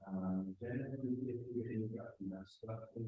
Generally, if you're in the structure,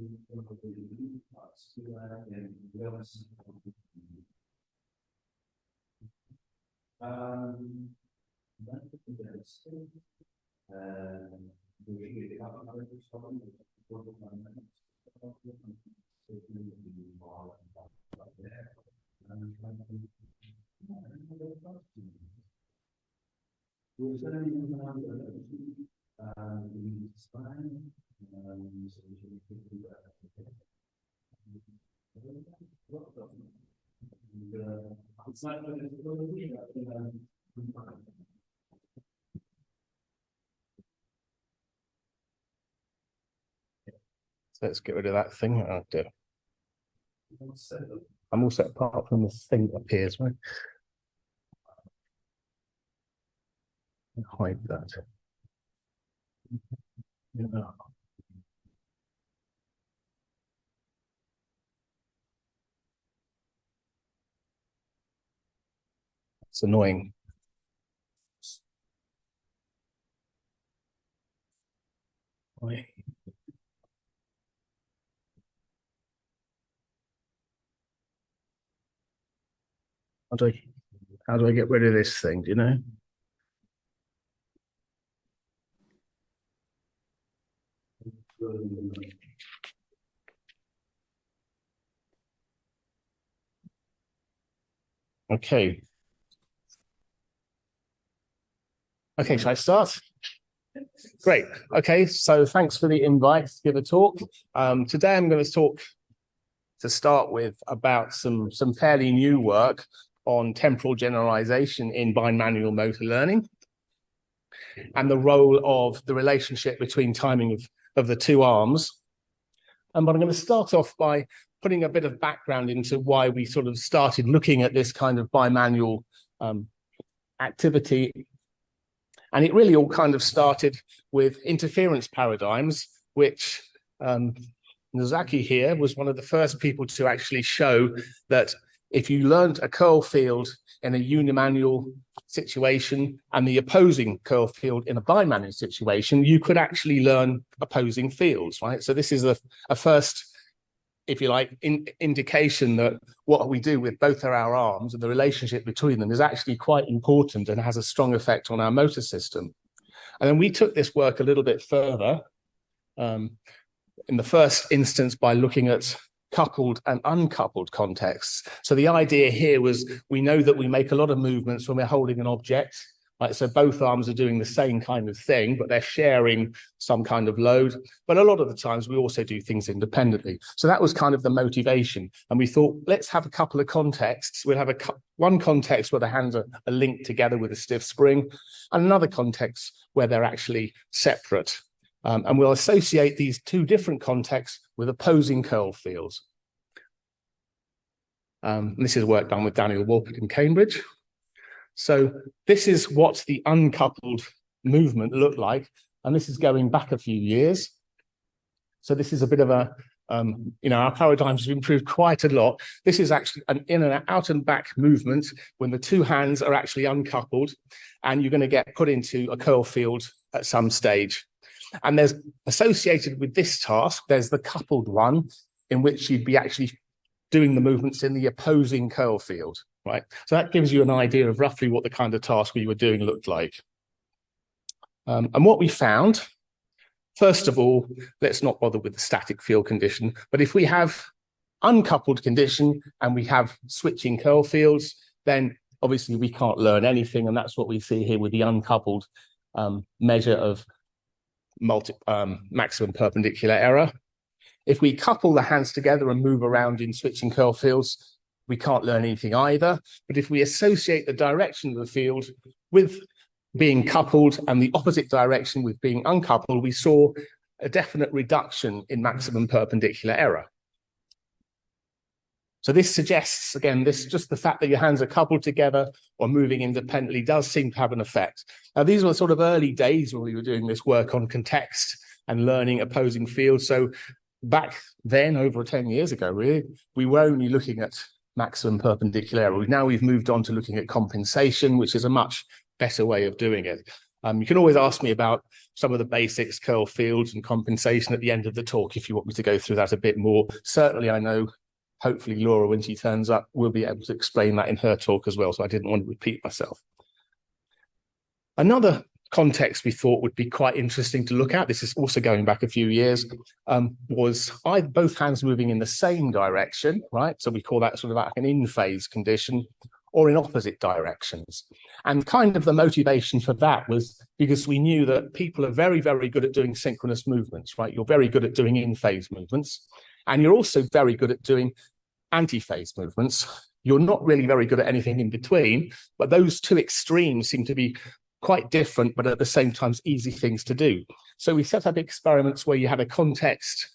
So let's get rid of that thing. Oh, dear. I'm all set apart from this thing that appears, right? Hide that. Yeah. It's annoying. How do I get rid of this thing? Do you know? Okay. Okay, shall I start? Great. Okay, so thanks for the invite to give a talk. Today I'm going to talk to start with about some fairly new work on temporal generalization in bimanual motor learning and the role of the relationship between timing of the two arms. But I'm going to start off by putting a bit of background into why we sort of started looking at this kind of bimanual activity. And it really all kind of started with interference paradigms, which Nozaki here was one of the first people to actually show that if you learned a curl field in a unimanual situation and the opposing curl field in a bimanual situation, you could actually learn opposing fields, right? So this is a first, if you like, indication that what we do with both of our arms and the relationship between them is actually quite important and has a strong effect on our motor system. And then we took this work a little bit further, in the first instance by looking at coupled and uncoupled contexts. So the idea here was we know that we make a lot of movements when we're holding an object, right? So both arms are doing the same kind of thing, but they're sharing some kind of load. But a lot of the times we also do things independently. So that was kind of the motivation. And we thought, let's have a couple of contexts. We'll have one context where the hands are linked together with a stiff spring, and another context where they're actually separate. And we'll associate these two different contexts with opposing curl fields. This is work done with Daniel Wolpert in Cambridge. So this is what the uncoupled movement looked like. And this is going back a few years. So this is a bit of a, our paradigms have improved quite a lot. This is actually an in and out and back movement when the two hands are actually uncoupled and you're going to get put into a curl field at some stage. And there's associated with this task, there's the coupled one in which you'd be actually doing the movements in the opposing curl field, right? So that gives you an idea of roughly what the kind of task we were doing looked like. And what we found, first of all, let's not bother with the static field condition, but if we have uncoupled condition and we have switching curl fields, then obviously we can't learn anything. And that's what we see here with the uncoupled measure of maximum perpendicular error. If we couple the hands together and move around in switching curl fields, we can't learn anything either. But if we associate the direction of the field with being coupled and the opposite direction with being uncoupled, we saw a definite reduction in maximum perpendicular error. So this suggests, again, just the fact that your hands are coupled together or moving independently does seem to have an effect. Now, these were sort of early days when we were doing this work on context and learning opposing fields. So back then, over 10 years ago, really, we were only looking at maximum perpendicular error. Now we've moved on to looking at compensation, which is a much better way of doing it. You can always ask me about some of the basics, curl fields and compensation at the end of the talk if you want me to go through that a bit more. Certainly, I know, hopefully Laura, when she turns up, will be able to explain that in her talk as well, so I didn't want to repeat myself. Another context we thought would be quite interesting to look at, this is also going back a few years, was either both hands moving in the same direction, right? So we call that sort of like an in-phase condition, or in opposite directions. And kind of the motivation for that was because we knew that people are very, very good at doing synchronous movements, right? You're very good at doing in-phase movements, and you're also very good at doing anti-phase movements. You're not really very good at anything in between, but those two extremes seem to be quite different, but at the same time, easy things to do. So we set up experiments where you had a context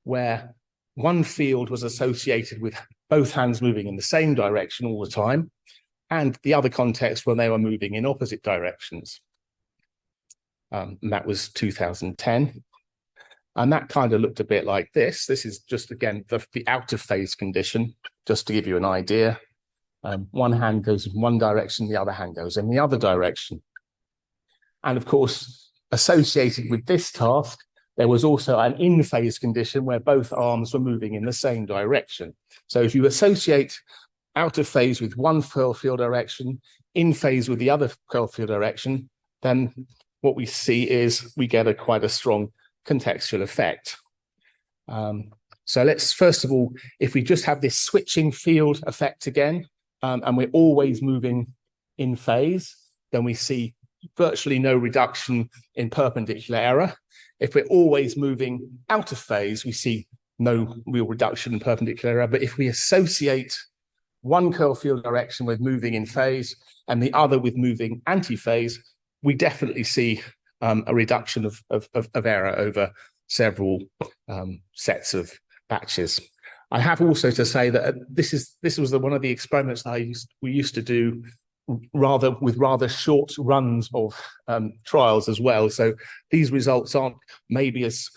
where one field was associated with both hands moving in the same direction all the time, and the other context when they were moving in opposite directions. And that was 2010. And that kind of looked a bit like this. This is just, again, the out of phase condition, just to give you an idea. One hand goes in one direction, the other hand goes in the other direction. And of course, associated with this task, there was also an in-phase condition where both arms were moving in the same direction. So if you associate out of phase with one curl field direction, in phase with the other curl field direction, then what we see is we get quite a strong contextual effect. So let's, first of all, if we just have this switching field effect again, and we're always moving in phase, then we see virtually no reduction in perpendicular error. If we're always moving out of phase, we see no real reduction in perpendicular error. But if we associate one curl field direction with moving in phase and the other with moving anti-phase, we definitely see a reduction of error over several sets of batches. I have also to say that this was one of the experiments that we used to do with rather short runs of trials as well. So these results aren't maybe as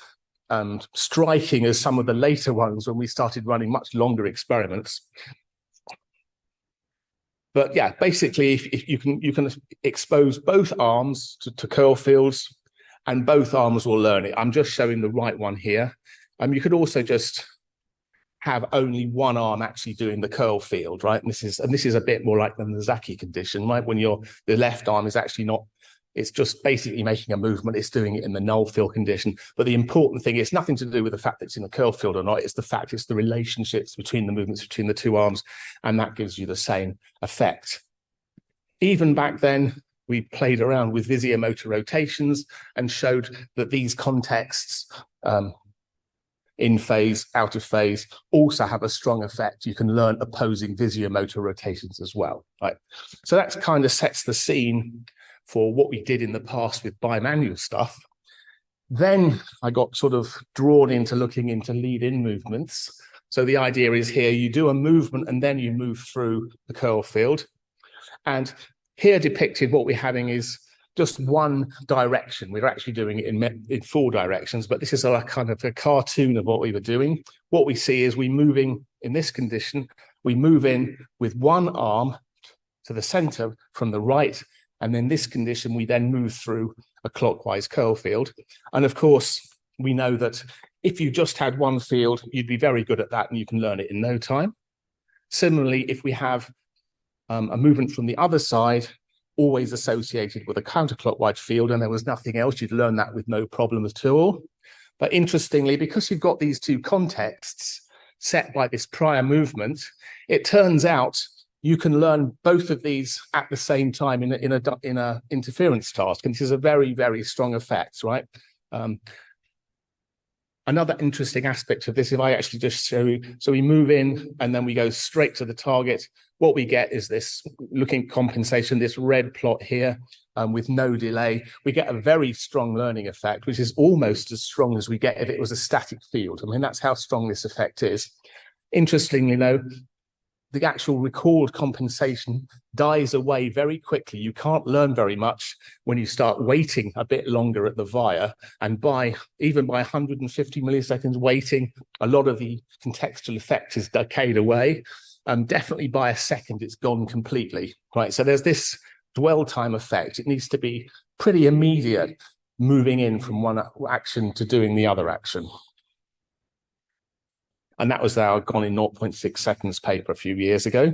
striking as some of the later ones when we started running much longer experiments. But yeah, basically, if you can expose both arms to curl fields, and both arms will learn it. I'm just showing the right one here. You could also just have only one arm actually doing the curl field, right? And this is a bit more like the Nozaki condition, right? When the left arm is actually not, it's just basically making a movement. It's doing it in the null field condition. But the important thing is nothing to do with the fact that it's in the curl field or not. It's the fact it's the relationships between the movements between the two arms, and that gives you the same effect. Even back then, we played around with visiomotor rotations and showed that these contexts, in phase, out of phase, also have a strong effect. You can learn opposing visiomotor rotations as well, right? So that kind of sets the scene for what we did in the past with bimanual stuff. Then I got sort of drawn into looking into lead-in movements. So the idea is here, you do a movement and then you move through the curl field. And here depicted, what we're having is just one direction. We're actually doing it in 4 directions, but this is a kind of a cartoon of what we were doing. What we see is we moving in this condition, we move in with one arm to the center from the right, and in this condition, we then move through a clockwise curl field. And of course, we know that if you just had one field, you'd be very good at that and you can learn it in no time. Similarly, if we have a movement from the other side, always associated with a counterclockwise field, and there was nothing else, you'd learn that with no problem at all. But interestingly, because you've got these two contexts set by this prior movement, it turns out you can learn both of these at the same time in a interference task, and this is a very, very strong effect, right? Another interesting aspect of this, if I actually just show you, so we move in and then we go straight to the target. What we get is this, looking compensation, this red plot here with no delay. We get a very strong learning effect, which is almost as strong as we get if it was a static field. I mean, that's how strong this effect is. Interestingly, though, the actual recalled compensation dies away very quickly. You can't learn very much when you start waiting a bit longer at the via, and even by 150 milliseconds waiting, a lot of the contextual effect is decayed away. Definitely by a second, it's gone completely, right? So there's this dwell time effect. It needs to be pretty immediate moving in from one action to doing the other action. And that was our Gone in 0.6 seconds paper a few years ago.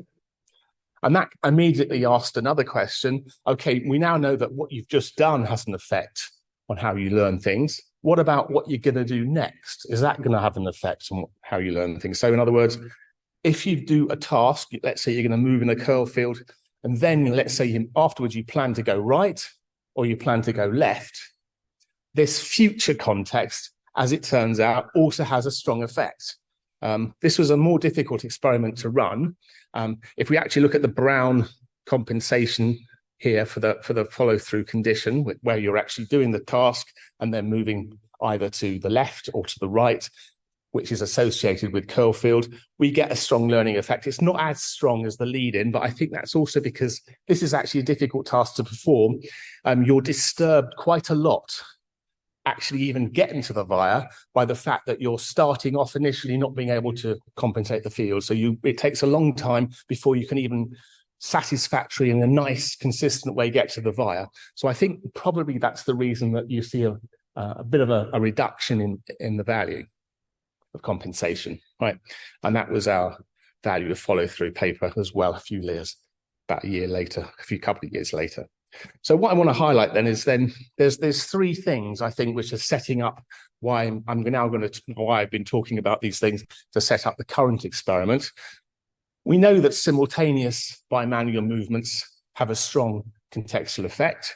And that immediately asked another question. Okay, we now know that what you've just done has an effect on how you learn things. What about what you're going to do next? Is that going to have an effect on how you learn things? So in other words, if you do a task, let's say you're going to move in a curl field, and then let's say afterwards you plan to go right or you plan to go left, this future context, as it turns out, also has a strong effect. This was a more difficult experiment to run. If we actually look at the brown compensation here for the follow-through condition, where you're actually doing the task and then moving either to the left or to the right, which is associated with curl field, we get a strong learning effect. It's not as strong as the lead-in, but I think that's also because this is actually a difficult task to perform. You're disturbed quite a lot actually even getting to the via by the fact that you're starting off initially not being able to compensate the field. So it takes a long time before you can even satisfactory in a nice, consistent way get to the via. So I think probably that's the reason that you see a bit of a reduction in the value of compensation, right? And that was our value of follow-through paper as well, about a year later, couple of years later. So what I want to highlight then is there's three things I think which are setting up why I've been talking about these things to set up the current experiment. We know that simultaneous bimanual movements have a strong contextual effect.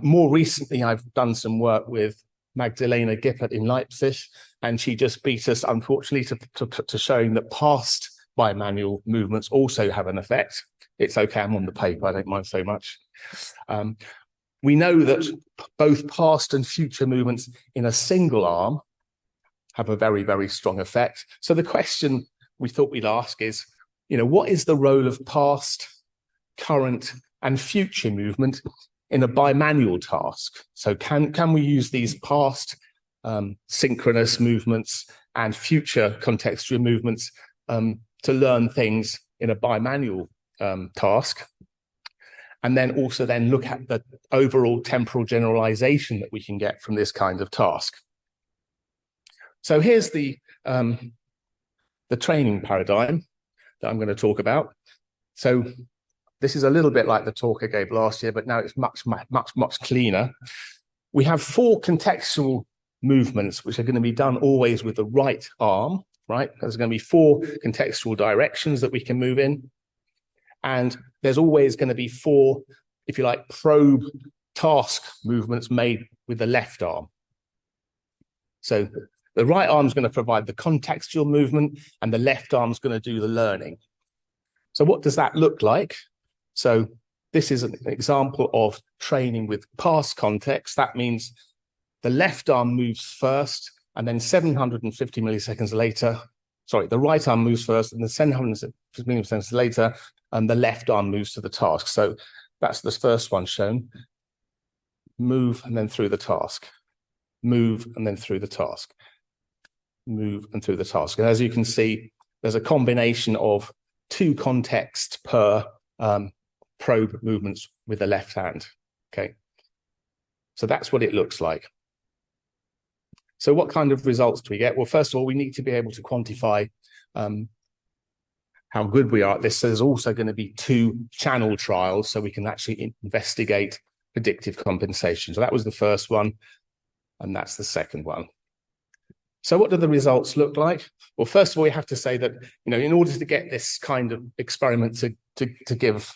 More recently, I've done some work with Magdalena Gippert in Leipzig, and she just beat us, unfortunately, to showing that past bimanual movements also have an effect. It's okay, I'm on the paper, I don't mind so much. We know that both past and future movements in a single arm have a very, very strong effect. So the question we thought we'd ask is, what is the role of past, current, and future movement in a bimanual task? So can we use these past synchronous movements and future contextual movements to learn things in a bimanual task? And then also look at the overall temporal generalization that we can get from this kind of task. So here's the training paradigm that I'm going to talk about. So this is a little bit like the talk I gave last year, but now it's much cleaner. We have 4 contextual movements, which are going to be done always with the right arm, right? There's going to be 4 contextual directions that we can move in. And there's always going to be 4, if you like, probe task movements made with the left arm. So the right arm is going to provide the contextual movement and the left arm is going to do the learning. So what does that look like? So this is an example of training with past context. That means the left arm moves first and then 750 milliseconds later, the right arm moves first and then 750 milliseconds later, and the left arm moves to the task. So that's the first one shown. Move and then through the task. Move and then through the task. Move and through the task. And as you can see, there's a combination of 2 contexts per probe movements with the left hand. Okay. So that's what it looks like. So what kind of results do we get? Well, first of all, we need to be able to quantify how good we are at this. So there's also going to be 2 channel trials so we can actually investigate predictive compensation. So that was the first one, and that's the second one. So what do the results look like? Well, first of all, we have to say that, in order to get this kind of experiment to give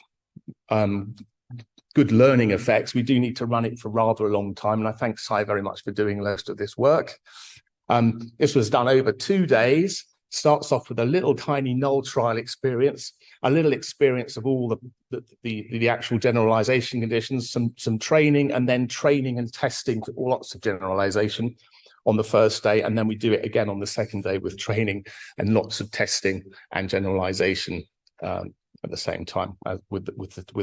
good learning effects, we do need to run it for rather a long time. And I thank Sai very much for doing most of this work. This was done over 2 days. Starts off with a little tiny null trial experience, a little experience of all the actual generalization conditions, some training, and then training and testing for lots of generalization on the first day. And then we do it again on the second day with training and lots of testing and generalization at the same time as with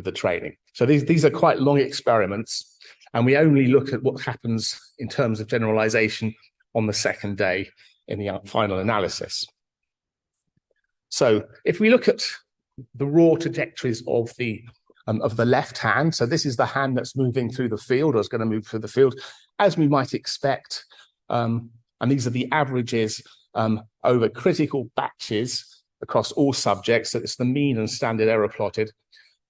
the training. So these are quite long experiments, and we only look at what happens in terms of generalization on the second day in the final analysis. So if we look at the raw trajectories of the of the left hand. So this is the hand that's moving through the field, or is going to move through the field, as we might expect. And these are the averages over critical batches across all subjects. So it's the mean and standard error plotted.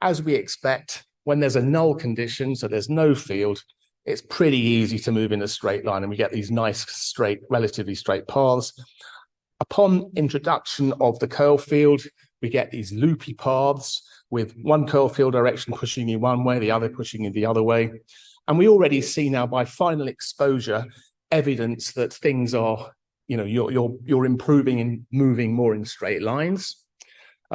As we expect, when there's a null condition, so there's no field, it's pretty easy to move in a straight line, and we get these nice, straight, relatively straight paths. Upon introduction of the curl field, we get these loopy paths with one curl field direction pushing you one way, the other pushing you the other way. And we already see now by final exposure evidence that things are, you know, you're improving and moving more in straight lines.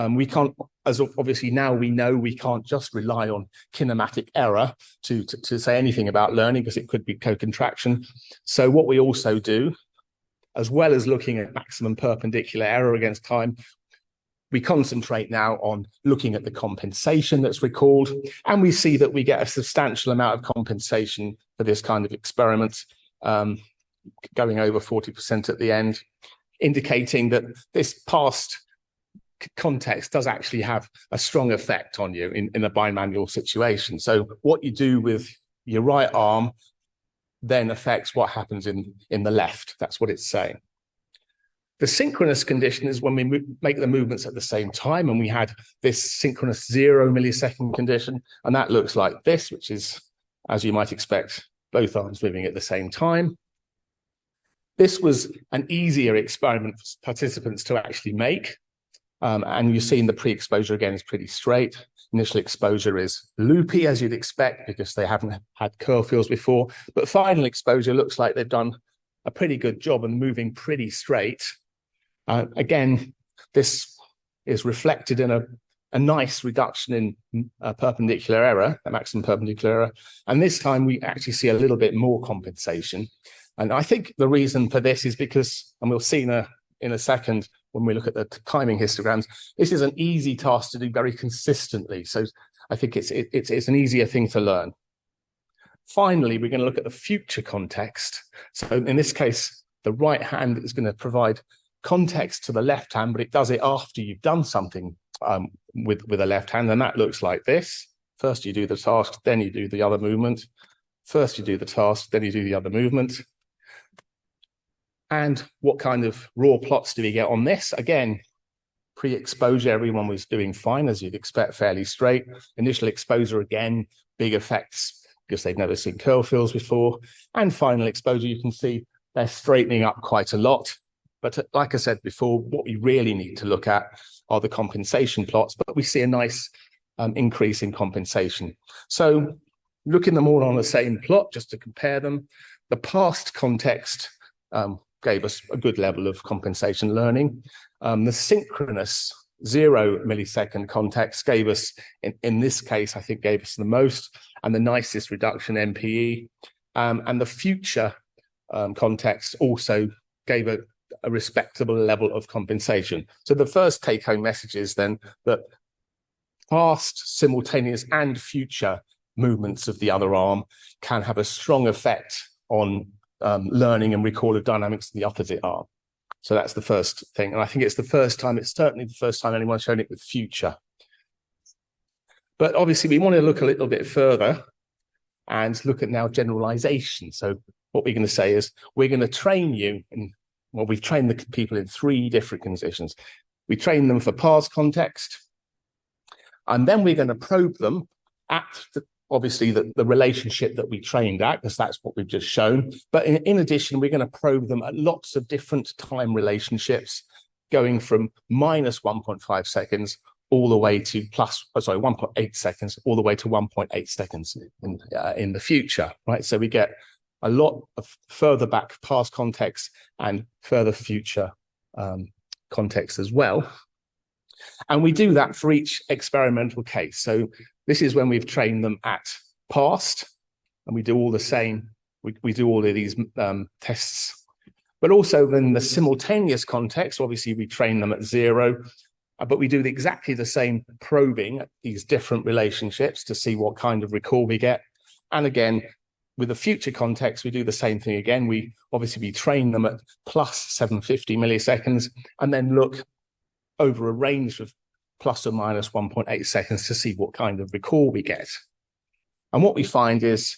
We can't, as obviously now we know, we can't just rely on kinematic error to say anything about learning, because it could be co-contraction. So what we also do, as well as looking at maximum perpendicular error against time, we concentrate now on looking at the compensation that's recalled, and we see that we get a substantial amount of compensation for this kind of experiment, going over 40% at the end, indicating that this past context does actually have a strong effect on you in a bimanual situation. So what you do with your right arm then affects what happens in the left. That's what it's saying. The synchronous condition is when we make the movements at the same time, and we had this synchronous 0 millisecond condition, and that looks like this, which is, as you might expect, both arms moving at the same time. This was an easier experiment for participants to actually make. And you see in the pre-exposure again is pretty straight. Initial exposure is loopy, as you'd expect, because they haven't had curl fields before. But final exposure looks like they've done a pretty good job and moving pretty straight. Again, this is reflected in a nice reduction in perpendicular error, a maximum perpendicular error. And this time we actually see a little bit more compensation. And I think the reason for this is because, and we'll see in a second when we look at the timing histograms, this is an easy task to do very consistently. So I think it's an easier thing to learn. Finally, we're going to look at the future context. So in this case, the right hand is going to provide context to the left hand, but it does it after you've done something with the left hand, and that looks like this. First you do the task, then you do the other movement. First you do the task, then you do the other movement. And what kind of raw plots do we get on this? Again, pre-exposure, everyone was doing fine, as you'd expect, fairly straight. Initial exposure, again, big effects because they've never seen curl fields before. And final exposure, you can see they're straightening up quite a lot. But like I said before, what we really need to look at are the compensation plots, but we see a nice increase in compensation. So looking them all on the same plot, just to compare them, the past context gave us a good level of compensation learning. The synchronous 0 millisecond context gave us, in this case, I think gave us the most and the nicest reduction MPE. And the future context also gave a respectable level of compensation. So the first take-home message is then that past, simultaneous, and future movements of the other arm can have a strong effect on learning and recall of dynamics in the opposite arm. So that's the first thing. And I think it's the first time, it's certainly the first time anyone's shown it with future. But obviously we want to look a little bit further and look at now generalization. So what we're going to say is we're going to train you in, well, we've trained the people in 3 different conditions. We train them for past context, and then we're going to probe them at obviously the relationship that we trained at, because that's what we've just shown. But in addition, we're going to probe them at lots of different time relationships, going from minus 1.5 seconds all the way to 1.8 seconds, all the way to 1.8 seconds in the future, right? So we get a lot of further back past context and further future context as well. And we do that for each experimental case. So this is when we've trained them at past, and we do all the same. We do all of these tests, but also in the simultaneous context, obviously we train them at 0, but we do exactly the same probing at these different relationships to see what kind of recall we get. And again, with the future context, we do the same thing again. We train them at plus 750 milliseconds, and then look over a range of plus or minus 1.8 seconds to see what kind of recall we get. And what we find is,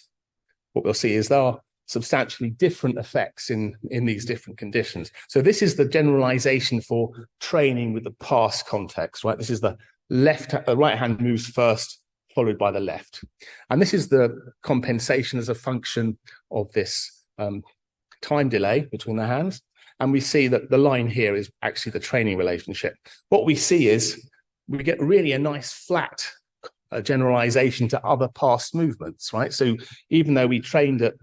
what we'll see is there are substantially different effects in these different conditions. So this is the generalization for training with the past context, right? This is the right hand moves first, followed by the left. And this is the compensation as a function of this time delay between the hands. And we see that the line here is actually the training relationship. What we see is we get really a nice flat generalization to other past movements, right? So even though we trained at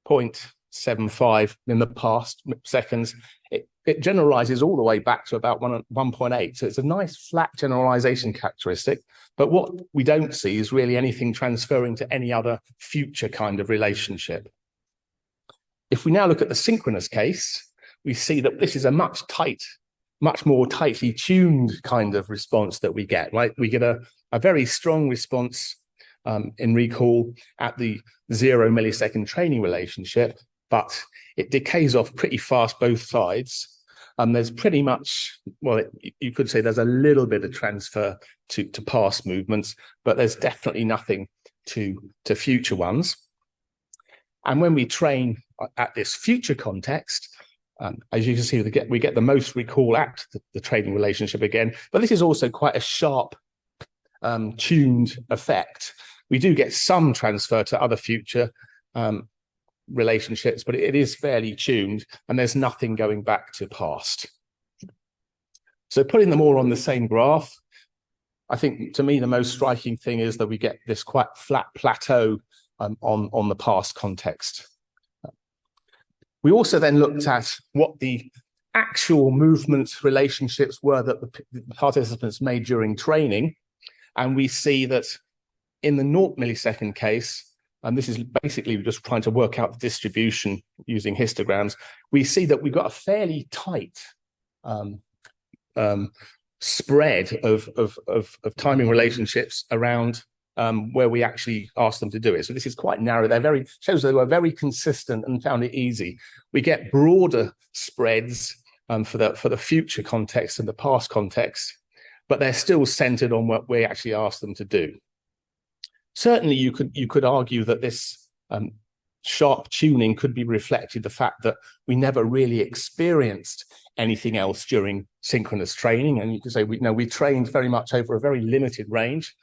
0.75 in the past seconds, it generalizes all the way back to about 1.8. So it's a nice flat generalization characteristic. But what we don't see is really anything transferring to any other future kind of relationship. If we now look at the synchronous case, we see that this is a much more tightly tuned kind of response that we get, right? We get a very strong response in recall at the 0 millisecond training relationship, but it decays off pretty fast both sides. There's pretty much, well, you could say there's a little bit of transfer to past movements, but there's definitely nothing to future ones. And when we train at this future context, as you can see, we get the most recall at the training relationship again, but this is also quite a sharp tuned effect. We do get some transfer to other future relationships, but it is fairly tuned and there's nothing going back to past. So putting them all on the same graph, I think to me the most striking thing is that we get this quite flat plateau on the past context. We also then looked at what the actual movement relationships were that the participants made during training. And we see that in the 0 millisecond case, and this is basically just trying to work out the distribution using histograms, we see that we've got a fairly tight spread of timing relationships around where we actually asked them to do it. So this is quite narrow. Shows they were very consistent and found it easy. We get broader spreads for the future context and the past context, but they're still centered on what we actually asked them to do. Certainly, you could argue that this sharp tuning could be reflected the fact that we never really experienced anything else during synchronous training, and you could say we trained very much over a very limited range.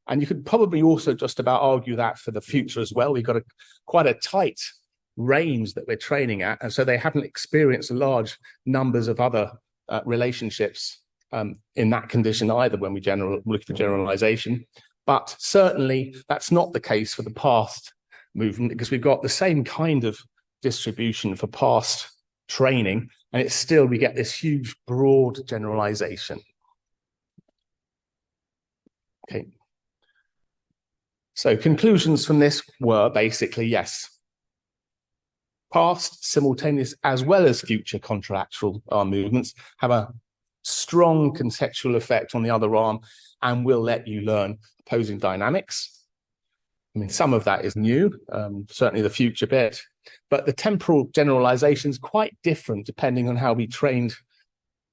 And you could probably also just about argue that for the future as well. We've got quite a tight range that we're training at, and so they haven't experienced large numbers of other relationships in that condition either when we look for generalization. But certainly that's not the case for the past movement, because we've got the same kind of distribution for past training, and it's still we get this huge broad generalization. Okay. So conclusions from this were basically, yes, past, simultaneous, as well as future contralateral arm movements have a strong contextual effect on the other arm and will let you learn opposing dynamics. I mean, some of that is new, certainly the future bit, but the temporal generalization is quite different depending on how we trained.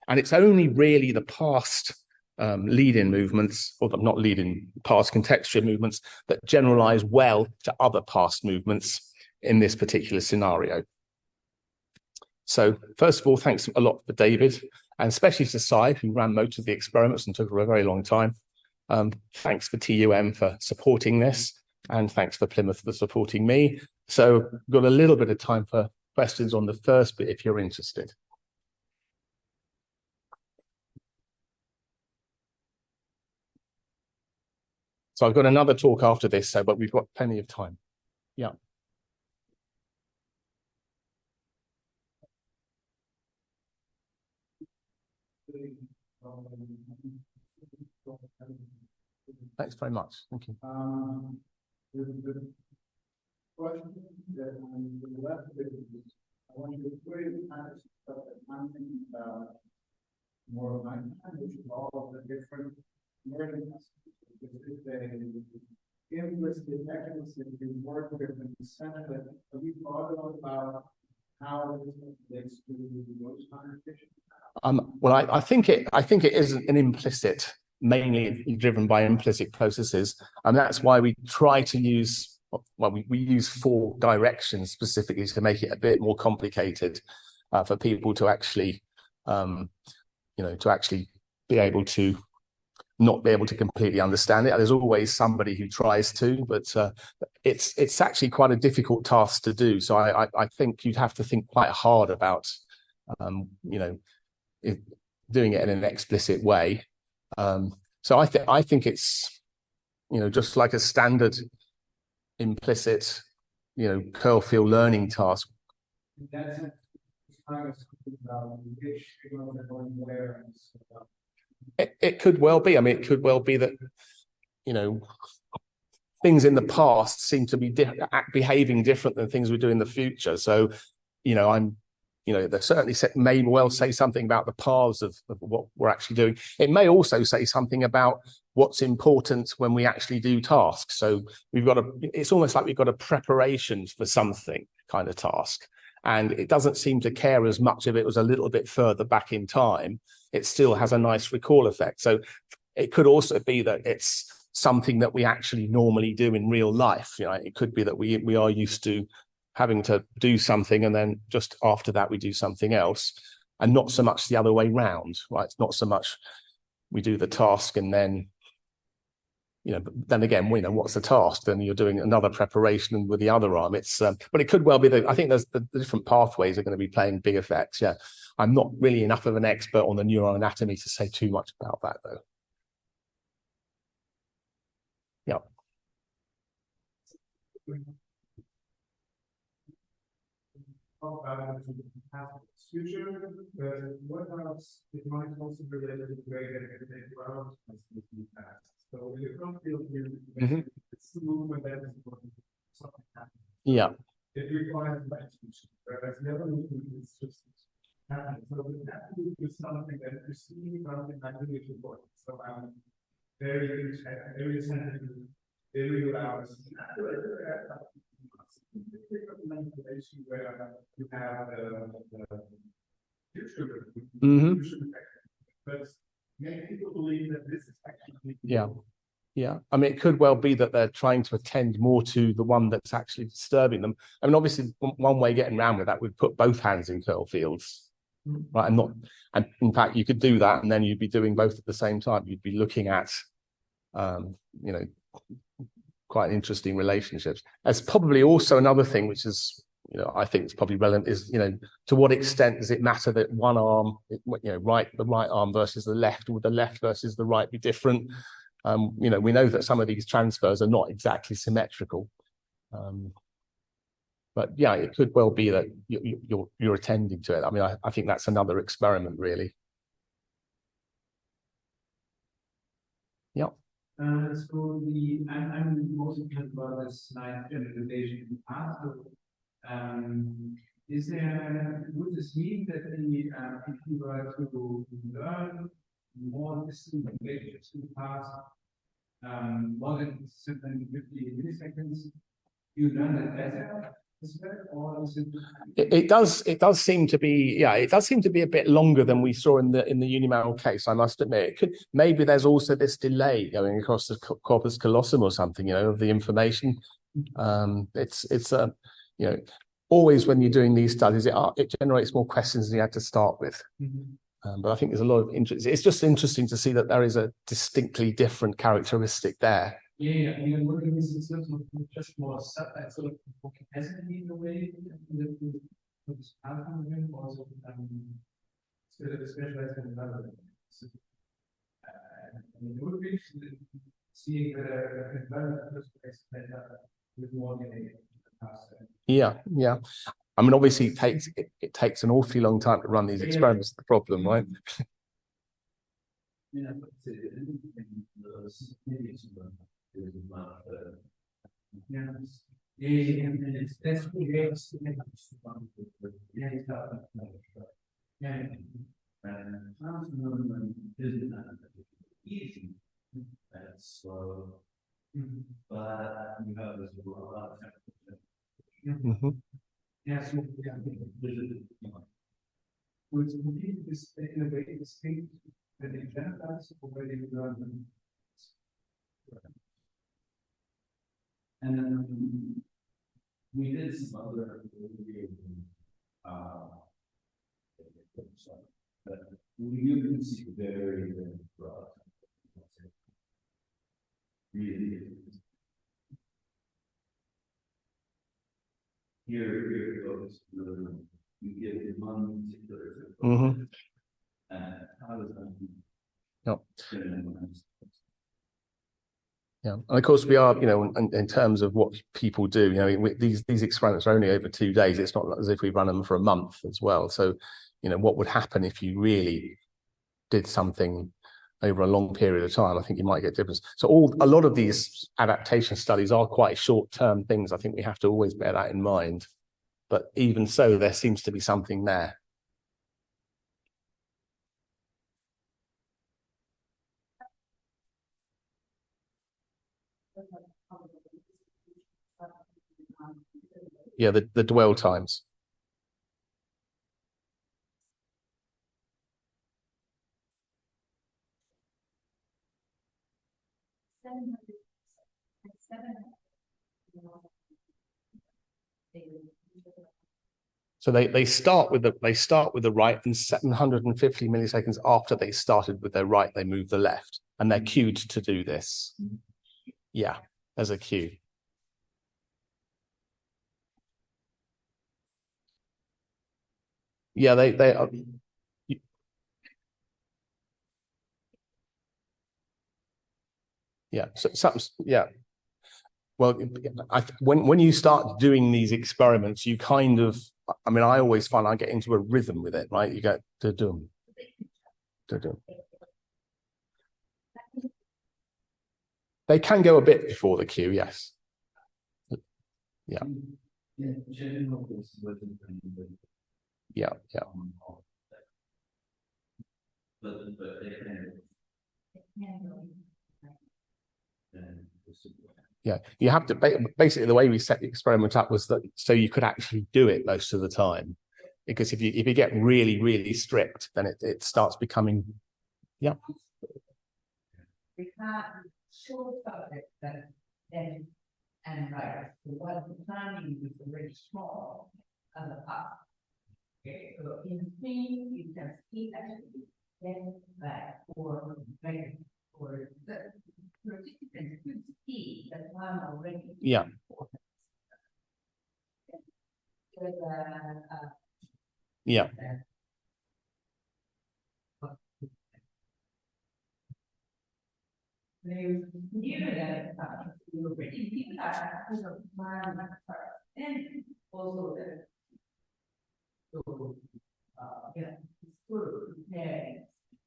And it's only really the past lead-in movements, or not lead-in, past contextual movements that generalize well to other past movements in this particular scenario. So first of all, thanks a lot for David, and especially to Sai, who ran most of the experiments and took a very long time. Thanks for TUM for supporting this, and thanks for Plymouth for supporting me. So we've got a little bit of time for questions on the first bit if you're interested. So I've got another talk after this, but we've got plenty of time. Yeah. Thanks very much. Thank you. The question that on the left is, I want you to put in kind of stuff that I'm thinking about more of my time, which is all of the different learning aspects. This is a implicit mechanism in work with the center. Have you thought about how this relates to those kind of issues? Well, I think it is an implicit mainly driven by implicit processes. And that's why we try to use, well, we use 4 directions specifically to make it a bit more complicated for people to actually, to actually be able to not be able to completely understand it. There's always somebody who tries to, but it's actually quite a difficult task to do. So I think you'd have to think quite hard about, doing it in an explicit way. So I think it's, just like a standard implicit, curl field learning task. That's kind of about which they're going where and stuff. It could well be. I mean, it could well be that, things in the past seem to be behaving different than things we do in the future. So, they certainly may well say something about the paths of what we're actually doing. It may also say something about what's important when we actually do tasks. So it's almost like we've got a preparation for something kind of task. And it doesn't seem to care as much if it was a little bit further back in time. It still has a nice recall effect. So it could also be that it's something that we actually normally do in real life. It could be that we are used to having to do something, and then just after that we do something else, and not so much the other way round, right? It's not so much we do the task and then, but then again, what's the task? Then you're doing another preparation with the other arm. It's, but it could well be that I think there's the different pathways are going to be playing big effects. Yeah, I'm not really enough of an expert on the neural anatomy to say too much about that, though. Yeah. Talk about future, but what else? It might also be related to the way that they grow as the past. So in the front field here, it's the movement that is important. Something happens. Yeah. It requires execution, whereas the other movement is just happening. So we have to do something that is seeing something that really is important. So I'm very attentive to very loud. Manipulation where you have the future, but many people believe that this is actually yeah. I mean, it could well be that they're trying to attend more to the one that's actually disturbing them. I mean, obviously, one way getting around with that would put both hands in curl fields, right? And in fact, you could do that, and then you'd be doing both at the same time. You'd be looking at, quite interesting relationships. There's probably also another thing, which is, I think it's probably relevant, is, to what extent does it matter that one arm, the right arm versus the left, would the left versus the right be different? We know that some of these transfers are not exactly symmetrical. But yeah, it could well be that you're attending to it. I mean, I think that's another experiment, really. Yeah. So I'm most concerned about this ninth generalization part. Would this mean that if you were to learn more distant relationships in the past, more than 750 milliseconds, you learn that better? Or is it does seem to be, it does seem to be a bit longer than we saw in the unimanual case, I must admit. Maybe there's also this delay going across the corpus callosum or something, of the information. It's always when you're doing these studies, it generates more questions than you had to start with. But I think there's a lot of interest. It's just interesting to see that there is a distinctly different characteristic there. Yeah, I mean, what is it just more sort of capacity in a way for this pattern, also specialized in another. It would be seeing the environment with more than a past. Yeah. I mean, obviously, it takes an awfully long time to run these experiments. The problem, right? Yeah, and it's basically easy and slow, but you have this a lot of Yes, would this in a way the state That's already done. And then we did some other, but you can see very, very broad. Really. Here goes, you give one particular. Mhm. And how does that? Yep. Yeah, and of course we are, in terms of what people do, these experiments are only over 2 days. It's not as if we run them for a month as well. So, what would happen if you really did something over a long period of time? I think you might get difference. So a lot of these adaptation studies are quite short-term things. I think we have to always bear that in mind. But even so, there seems to be something there. Yeah, the dwell times. So they start with the right, and 750 milliseconds after they started with their right, they move the left, and they're cued to do this. Yeah, as a cue. Yeah, they are. Yeah, yeah. Well, when you start doing these experiments, you kind of, I always find I get into a rhythm with it, right? You go da-dum, da-dum. They can go a bit before the cue, yes. Yeah. Yeah, yeah. Yeah, you have to basically, the way we set the experiment up was that so you could actually do it most of the time, because if you get really, really strict, then it starts becoming, yeah. We can't shortcut it that left and right. So while the timing is very small as a path. Okay, so in speed, you can speed actually left, back, or right, or the participants could speed that one already. Yeah. There's Yeah. They knew that we were ready. People are plan first, and also the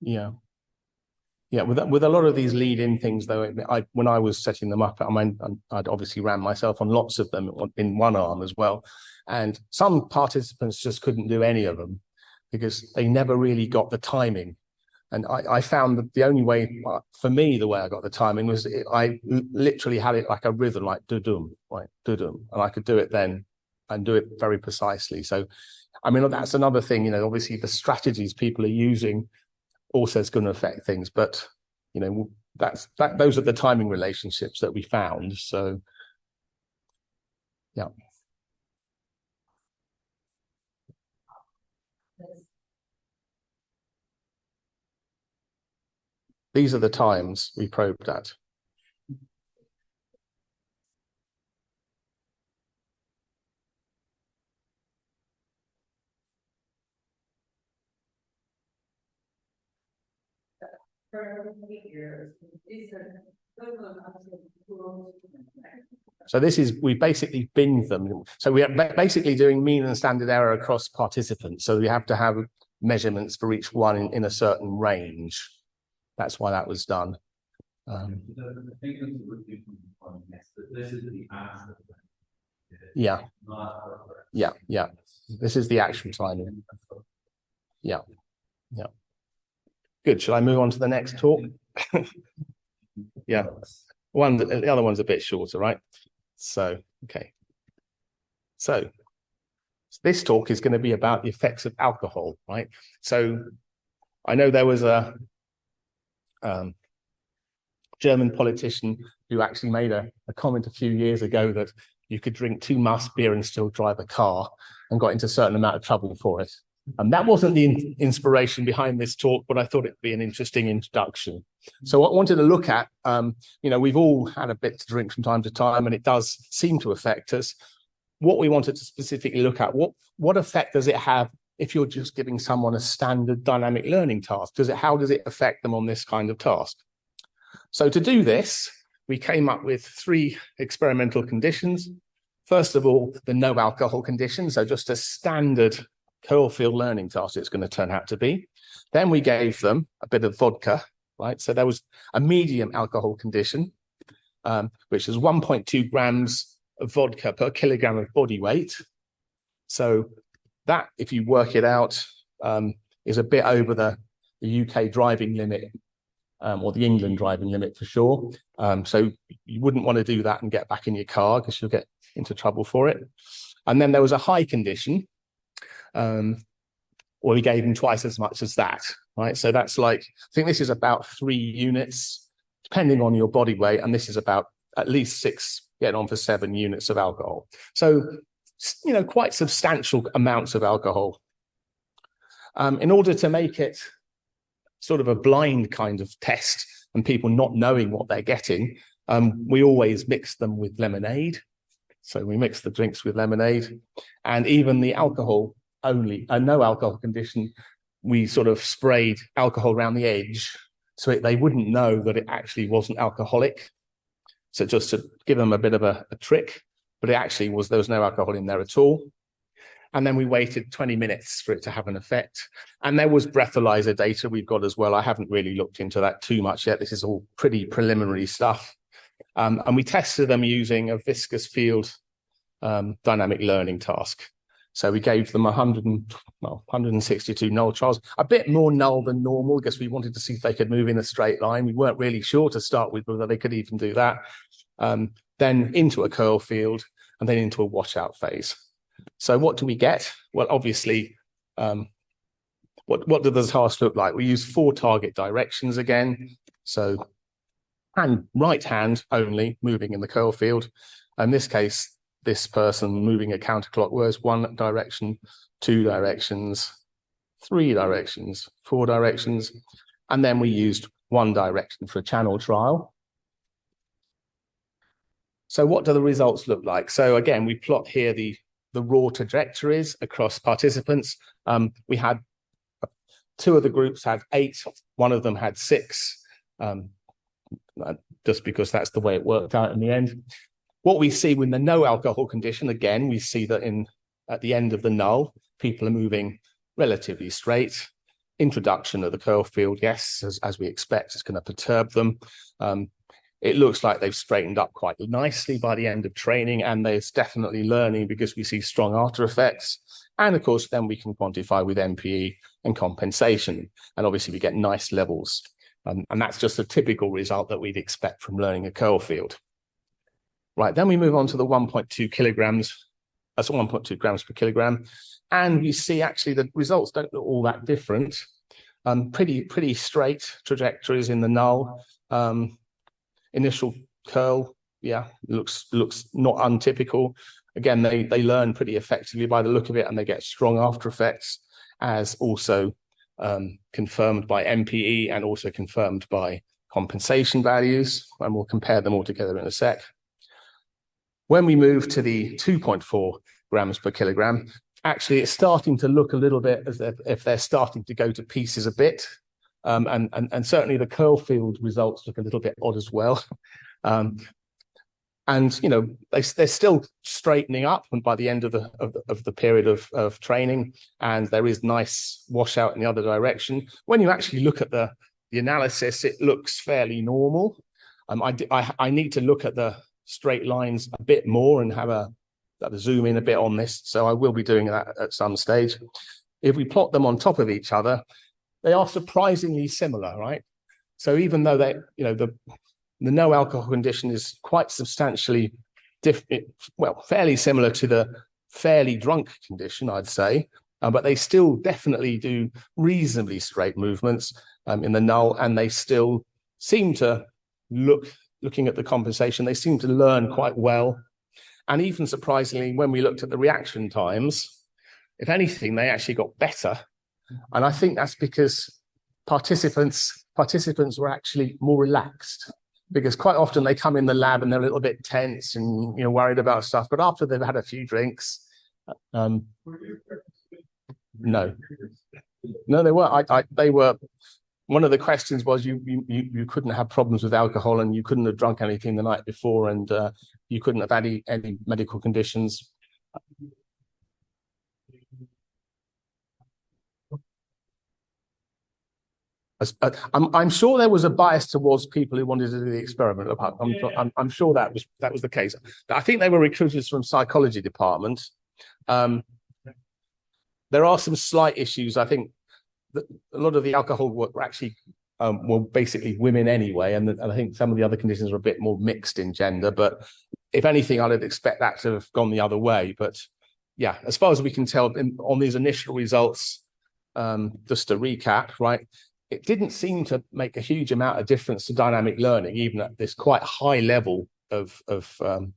yeah. Yeah, with a lot of these lead-in things, though, when I was setting them up, I'd obviously ran myself on lots of them in one arm as well, and some participants just couldn't do any of them because they never really got the timing. And I found that the only way, for me, the way I got the timing was I literally had it like a rhythm, like do-dum, like do-dum, and I could do it then and do it very precisely. So, that's another thing, obviously the strategies people are using also is going to affect things, but those are the timing relationships that we found. So yeah. These are the times we probed at. So this is, we basically binned them. So we are basically doing mean and standard error across participants. So we have to have measurements for each one in a certain range. That's why that was done. Yeah. Yeah, yeah. This is the actual timing. Yeah, yeah. Good. Shall I move on to the next talk? Yeah. The other one's a bit shorter, right? So, okay. So this talk is going to be about the effects of alcohol, right? So I know there was a German politician who actually made a comment a few years ago that you could drink 2 Maß beer and still drive a car, and got into a certain amount of trouble for it. And that wasn't the inspiration behind this talk, but I thought it'd be an interesting introduction. So what I wanted to look at, we've all had a bit to drink from time to time, and it does seem to affect us. What we wanted to specifically look at, what effect does it have if you're just giving someone a standard dynamic learning task? How does it affect them on this kind of task? So to do this, we came up with 3 experimental conditions. First of all, the no alcohol condition, so just a standard curl field learning task it's going to turn out to be. Then we gave them a bit of vodka, right? So there was a medium alcohol condition, which is 1.2 grams of vodka per kilogram of body weight. So that, if you work it out, is a bit over the UK driving limit, or the England driving limit for sure. So you wouldn't want to do that and get back in your car because you'll get into trouble for it. And then there was a high condition, where we gave them twice as much as that, right? So that's like, I think this is about 3 units, depending on your body weight, and this is about at least 6, getting on for 7 units of alcohol. So, quite substantial amounts of alcohol. In order to make it sort of a blind kind of test and people not knowing what they're getting, we always mix them with lemonade. So we mix the drinks with lemonade, and even the alcohol only, a no alcohol condition, we sort of sprayed alcohol around the edge so they wouldn't know that it actually wasn't alcoholic. So just to give them a bit of a trick, but there was no alcohol in there at all. And then we waited 20 minutes for it to have an effect. And there was breathalyzer data we've got as well. I haven't really looked into that too much yet. This is all pretty preliminary stuff. And we tested them using a viscous field dynamic learning task. So we gave them 162 null trials, a bit more null than normal because we wanted to see if they could move in a straight line. We weren't really sure to start with whether they could even do that. Then into a curl field, and then into a washout phase. So what do we get? Well, obviously, what do the tasks look like? We use 4 target directions again. So right hand only moving in the curl field. In this case, this person moving a counterclockwise, 1 direction, 2 directions, 3 directions, 4 directions. And then we used 1 direction for a channel trial. So what do the results look like? So again, we plot here the raw trajectories across participants. We had 2 of the groups had 8, 1 of them had 6, just because that's the way it worked out in the end. What we see with the no alcohol condition, again, we see that at the end of the null, people are moving relatively straight. Introduction of the curl field, yes, as we expect, is going to perturb them. It looks like they've straightened up quite nicely by the end of training, and there's definitely learning because we see strong after effects. And of course, then we can quantify with MPE and compensation. And obviously we get nice levels. And that's just a typical result that we'd expect from learning a curl field. Right, then we move on to the 1.2 kilograms. That's 1.2 grams per kilogram. And we see actually the results don't look all that different. Pretty straight trajectories in the null. Initial curl, yeah, looks not untypical. Again, they learn pretty effectively by the look of it, and they get strong after effects, as also confirmed by MPE and also confirmed by compensation values. And we'll compare them all together in a sec. When we move to the 2.4 grams per kilogram, actually it's starting to look a little bit as if they're starting to go to pieces a bit. And certainly the curl field results look a little bit odd as well. And they're still straightening up by the end of the period of training, and there is nice washout in the other direction. When you actually look at the analysis, it looks fairly normal. I need to look at the straight lines a bit more and have a zoom in a bit on this, so I will be doing that at some stage. If we plot them on top of each other, they are surprisingly similar, right? So even though they, the no alcohol condition is quite substantially fairly similar to the fairly drunk condition, I'd say, but they still definitely do reasonably straight movements in the null, and they still seem to looking at the compensation, they seem to learn quite well. And even surprisingly, when we looked at the reaction times, if anything, they actually got better. And I think that's because participants were actually more relaxed, because quite often they come in the lab and they're a little bit tense and worried about stuff. But after they've had a few drinks, no, they weren't. They were. One of the questions was you couldn't have problems with alcohol, and you couldn't have drunk anything the night before, and you couldn't have had any medical conditions. I'm sure there was a bias towards people who wanted to do the experiment. I'm sure that was the case. I think they were recruiters from psychology department. There are some slight issues. I think that a lot of the alcohol were actually basically women anyway, and I think some of the other conditions were a bit more mixed in gender. But if anything, I'd expect that to have gone the other way. But yeah, as far as we can tell on these initial results, just to recap, right? It didn't seem to make a huge amount of difference to dynamic learning, even at this quite high level of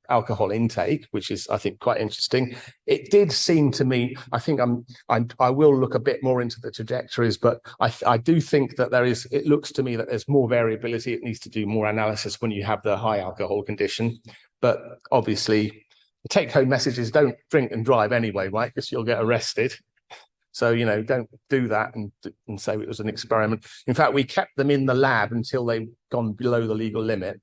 alcohol intake, which is, I think, quite interesting. It did seem to me, I think I will look a bit more into the trajectories, but I do think that it looks to me that there's more variability. It needs to do more analysis when you have the high alcohol condition. But obviously, the take-home message is don't drink and drive anyway, right? Because you'll get arrested. So, don't do that and say it was an experiment. In fact, we kept them in the lab until they'd gone below the legal limit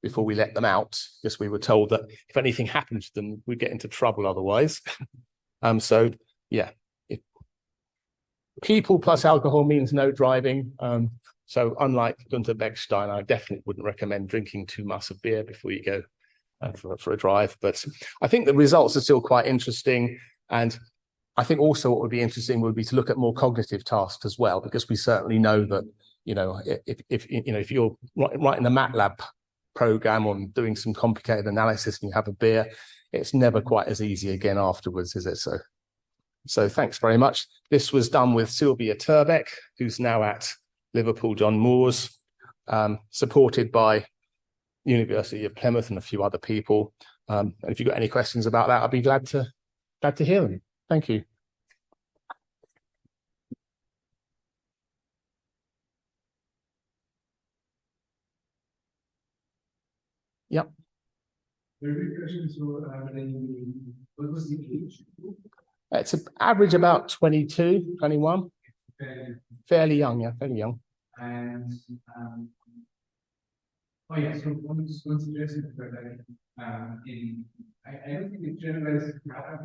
before we let them out, because we were told that if anything happened to them, we'd get into trouble otherwise. So, yeah. People plus alcohol means no driving. So unlike Gunther Beckstein, I definitely wouldn't recommend drinking 2 mugs of beer before you go for a drive. But I think the results are still quite interesting. And I think also what would be interesting would be to look at more cognitive tasks as well, because we certainly know that, if you're writing a MATLAB program or doing some complicated analysis and you have a beer, it's never quite as easy again afterwards, is it? So thanks very much. This was done with Sylvia Turbeck, who's now at Liverpool John Moores, supported by University of Plymouth and a few other people. And if you've got any questions about that, I'd be glad to hear them. Thank you. Yep. What was the age? It's an average about 22, 21. Fairly young, yeah, fairly young. And so one suggestion for that I don't think it generalizes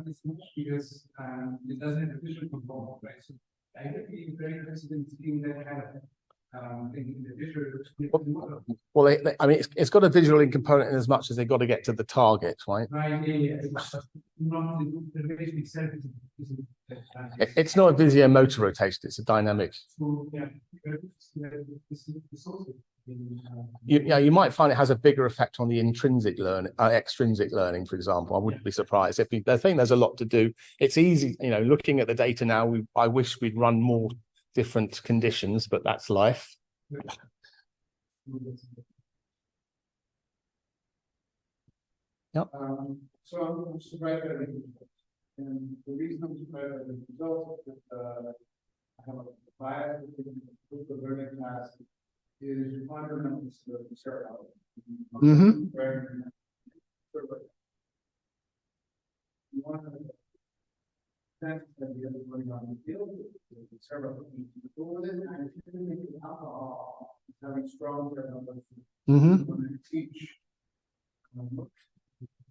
this much because it doesn't have a visual component, right? So I would be very interested in seeing that kind of in the visual. Well, I mean, it's got a visual component in as much as they've got to get to the target, right? Right, yeah. Not the basic itself it's not a visio-motor rotation; it's a dynamic. So, yeah. You might find it has a bigger effect on the intrinsic learning, extrinsic learning, for example. I wouldn't be surprised. I think there's a lot to do. It's easy, looking at the data now. I wish we'd run more different conditions, but that's life. Yep. So I'm surprised by the and the reason I'm surprised by the results is that I have a bias with the learning class is fundamental to the cerebral. Mm-hmm. You want to sense that the other going on the field with the cerebral. But with it, and if you make alcohol, it's having strong cerebral. Mm-hmm. When I teach, you want to like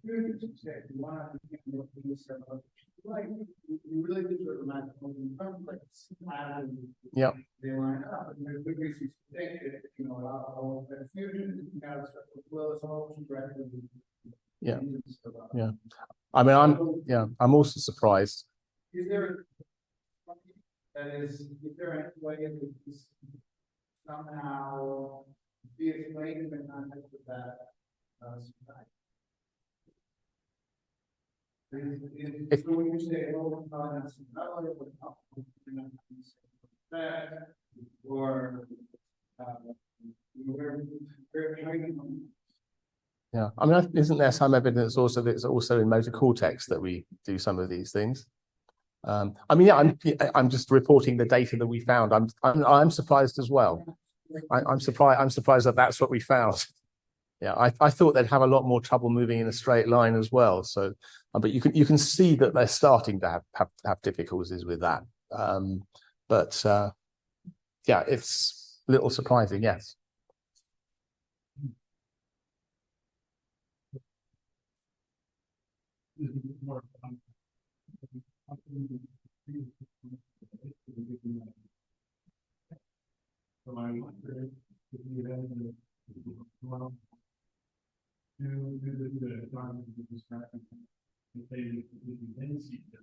you really do sort of like yeah. They line up, and there's good reasons to think that all that fusion as well as all directly. Yeah. Yeah. I mean, I'm also surprised. Is there any way that this somehow be explained in the context of that If when you say or Yeah, I mean, isn't there some evidence also that it's also in motor cortex that we do some of these things? I mean, yeah, I'm just reporting the data that we found. I'm surprised as well. I'm surprised that that's what we found. Yeah, I thought they'd have a lot more trouble moving in a straight line as well. So, but you can see that they're starting to have difficulties with that. But yeah, it's a little surprising, yes.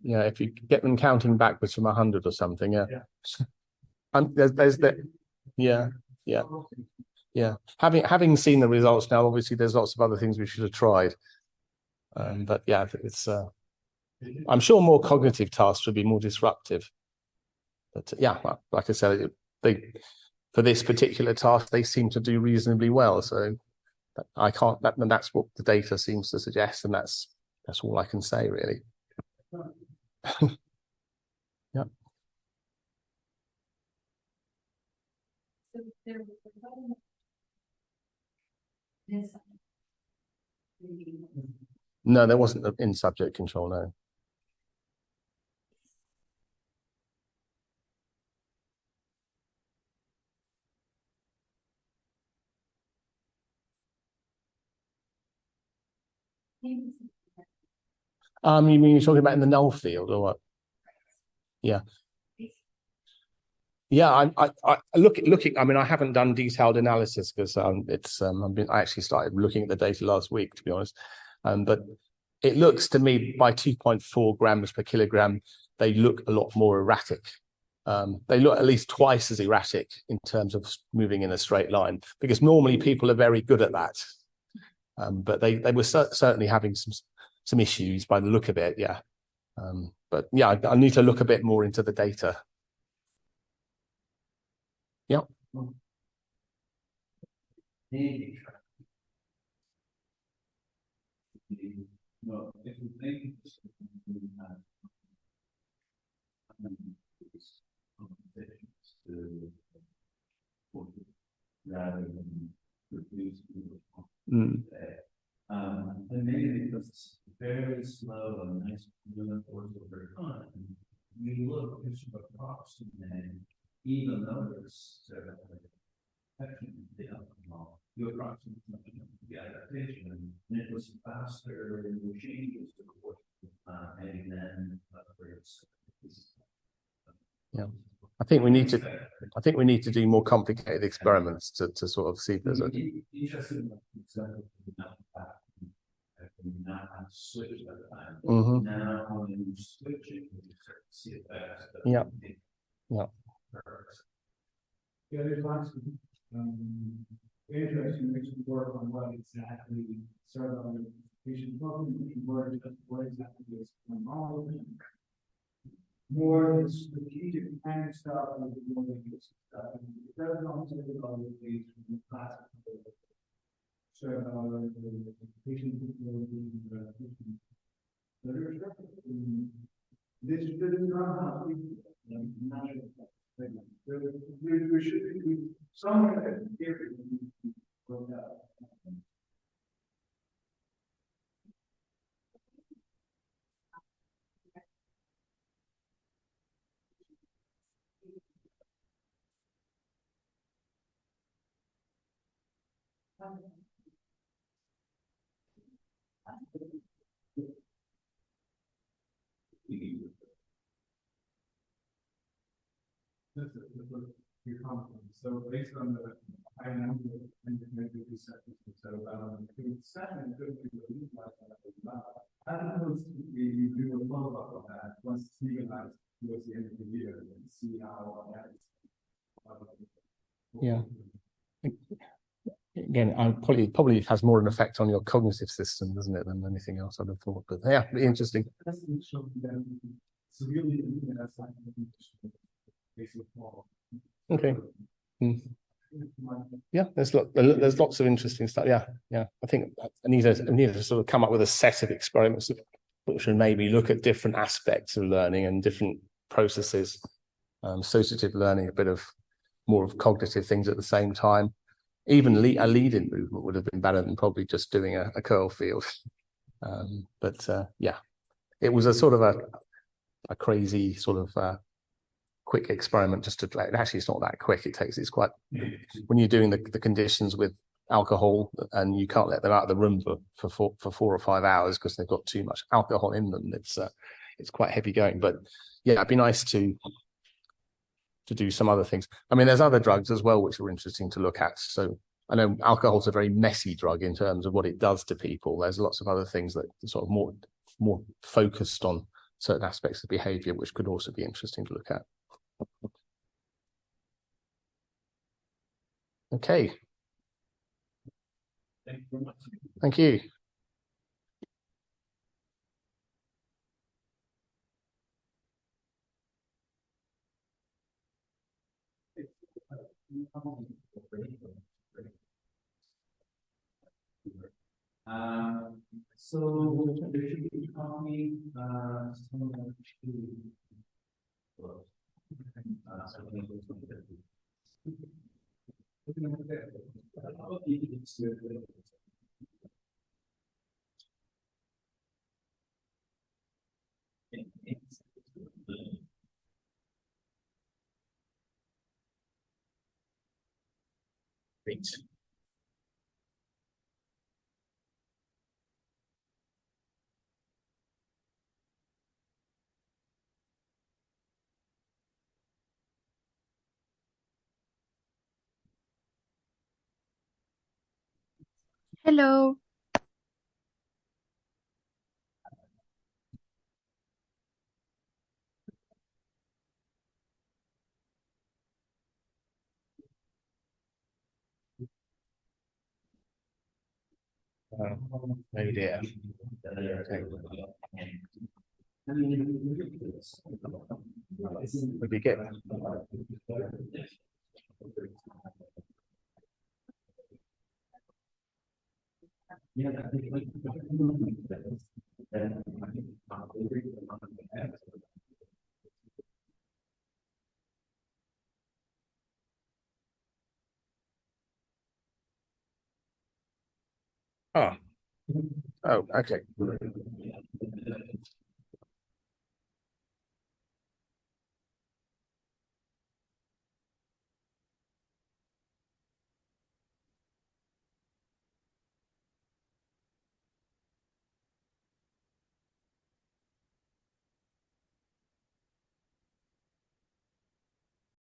Yeah, if you get them counting backwards from 100 or something, yeah. And there's that, yeah. Having seen the results now, obviously there's lots of other things we should have tried. But yeah, it's I'm sure more cognitive tasks would be more disruptive. But yeah, like I said, for this particular task, they seem to do reasonably well. So I can't, and that's what the data seems to suggest, and that's all I can say really. Yeah. No, there wasn't in subject control, no. You mean you're talking about in the null field or what? Yeah. Yeah, I looking. I mean, I haven't done detailed analysis because I actually started looking at the data last week, to be honest. But it looks to me by 2.4 grams per kilogram, they look a lot more erratic. They look at least twice as erratic in terms of moving in a straight line, because normally people are very good at that. But they were certainly having some issues by the look of it, yeah. But yeah, I need to look a bit more into the data. Yeah. No, if we think rather than reduce and maybe because it's very slow and nice over time, we look at approximate, even though there's the alcohol, you approximate the adaptation, and it was faster in the changes to the and then yeah. I think we need to do more complicated experiments to sort of see if there's a yeah. Yeah, there's lots of interesting mixed work on what exactly sort of patient problem, what exactly is normal. More strategic kind of stuff and more stuff. It doesn't also take all of these from the classical. So the patient this is not how we we should be somewhere here. So based on the high number and maybe so second could be I don't know if we do a follow-up on that once it's legalized towards the end of the year and see how that is. Yeah. Again, probably has more an effect on your cognitive system, doesn't it, than anything else I'd have thought. But yeah, be interesting. Okay. Yeah, there's lots of interesting stuff. Yeah, yeah. I think I need to sort of come up with a set of experiments which should maybe look at different aspects of learning and different processes. Associative learning, a bit of more of cognitive things at the same time. Even a lead-in movement would have been better than probably just doing a curl field. Yeah, it was a sort of a crazy sort of quick experiment just to actually it's not that quick. It's quite when you're doing the conditions with alcohol and you can't let them out of the room for 4 or 5 hours because they've got too much alcohol in them. It's quite heavy going. But yeah, it'd be nice to do some other things. I mean, there's other drugs as well which are interesting to look at. So I know alcohol's a very messy drug in terms of what it does to people. There's lots of other things that are sort of more focused on certain aspects of behavior, which could also be interesting to look at. Okay. Thank you very much. Thank you. So there should be company, someone Great. Hello. Oh dear. Would be good. Oh, okay.